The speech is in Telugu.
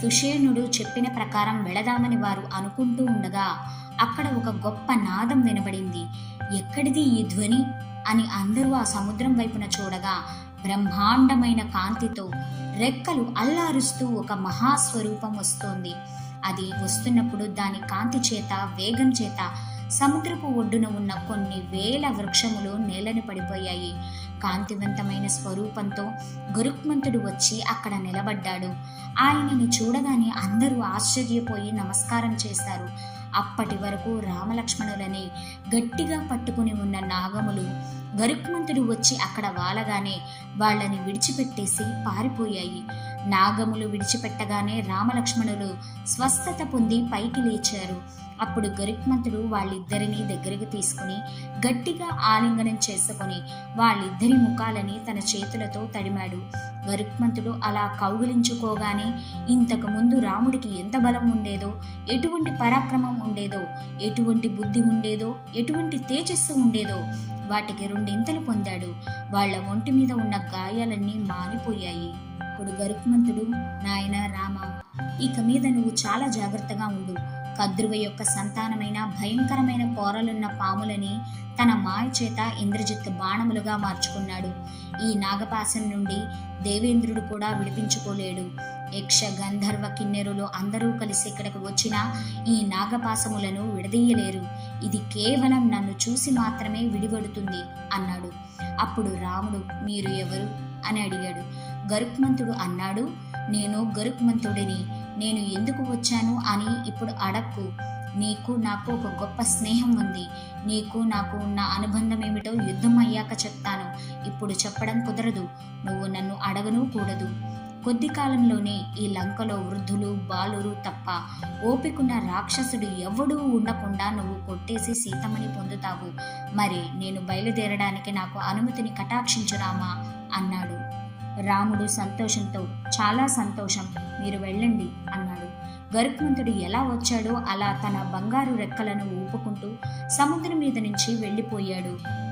సుషేణుడు చెప్పిన ప్రకారం వెళదామని వారు అనుకుంటూ ఉండగా అక్కడ ఒక గొప్ప నాదం వినబడింది. ఎక్కడిది ఈ ధ్వని అని అందరూ ఆ సముద్రం వైపున చూడగా బ్రహ్మాండమైన కాంతితో రెక్కలు అల్లారుస్తూ ఒక మహాస్వరూపం వస్తోంది. అది వస్తున్నప్పుడు దాని కాంతి చేత, వేగం చేత సముద్రపు ఒడ్డున ఉన్న కొన్ని వేల వృక్షములు నేలని పడిపోయాయి. కాంతివంతమైన స్వరూపంతో గరుత్మంతుడు వచ్చి అక్కడ నిలబడ్డాడు. ఆయనని చూడగానే అందరూ ఆశ్చర్యపోయి నమస్కారం చేశారు. అప్పటి వరకు రామలక్ష్మణులని గట్టిగా పట్టుకుని ఉన్న నాగములు గరుత్మంతుడు వచ్చి అక్కడ వాలగానే వాళ్ళని విడిచిపెట్టేసి పారిపోయాయి. నాగములు విడిచిపెట్టగానే రామలక్ష్మణులు స్వస్థత పొంది పైకి లేచారు. అప్పుడు గరుత్మంతుడు వాళ్ళిద్దరినీ దగ్గరికి తీసుకుని గట్టిగా ఆలింగనం చేసుకుని వాళ్ళిద్దరి ముఖాలని తన చేతులతో తడిమాడు. గరుత్మంతుడు అలా కౌగిలించుకోగానే ఇంతకు ముందు రాముడికి ఎంత బలం ఉండేదో, ఎటువంటి పరాక్రమం ఉండేదో, ఎటువంటి బుద్ధి ఉండేదో, ఎటువంటి తేజస్సు ఉండేదో వాటికి రెండింతలు పొందాడు. వాళ్ళ ఒంటి మీద ఉన్న గాయాలన్నీ మానిపోయాయి. ఇప్పుడు గరుత్మంతుడు, నాయన రామ, ఇక మీద నువ్వు చాలా జాగ్రత్తగా ఉండు. కద్రువ యొక్క సంతానమైన భయంకరమైన కోరలున్న పాములని తన మాయ చేత ఇంద్రజిత్ బాణములుగా మార్చుకున్నాడు. ఈ నాగపాశం నుండి దేవేంద్రుడు కూడా విడిపించుకోలేడు. యక్ష గంధర్వ కిన్నెరులు అందరూ కలిసి ఇక్కడికి వచ్చినా ఈ నాగపాశములను విడదీయలేరు. ఇది కేవలం నన్ను చూసి మాత్రమే విడిపడుతుంది అన్నాడు. అప్పుడు రాముడు, మీరు ఎవరు అని అడిగాడు. గరుత్మంతుడు అన్నాడు, నేను గరుత్మంతుడిని. నేను ఎందుకు వచ్చాను అని ఇప్పుడు అడక్కు. నీకు నాకు ఒక గొప్ప స్నేహం ఉంది. నీకు నాకు ఉన్న అనుబంధం ఏమిటో యుద్ధం అయ్యాక చెప్తాను. ఇప్పుడు చెప్పడం కుదరదు. నువ్వు నన్ను అడగను కూడదు. కొద్ది కాలంలోనే ఈ లంకలో వృద్ధులు, బాలురు తప్ప ఓపికున్న రాక్షసుడు ఎవడూ ఉండకుండా నువ్వు కొట్టేసి సీతమ్మని పొందుతావు. మరి నేను బయలుదేరడానికి నాకు అనుమతిని కటాక్షించురామా అన్నాడు. రాముడు సంతోషంతో, చాలా సంతోషం, మీరు వెళ్ళండి అన్నాడు. గరుత్మంతుడు ఎలా వచ్చాడో అలా తన బంగారు రెక్కలను ఊపుకుంటూ సముద్రం మీద నుంచి వెళ్ళిపోయాడు.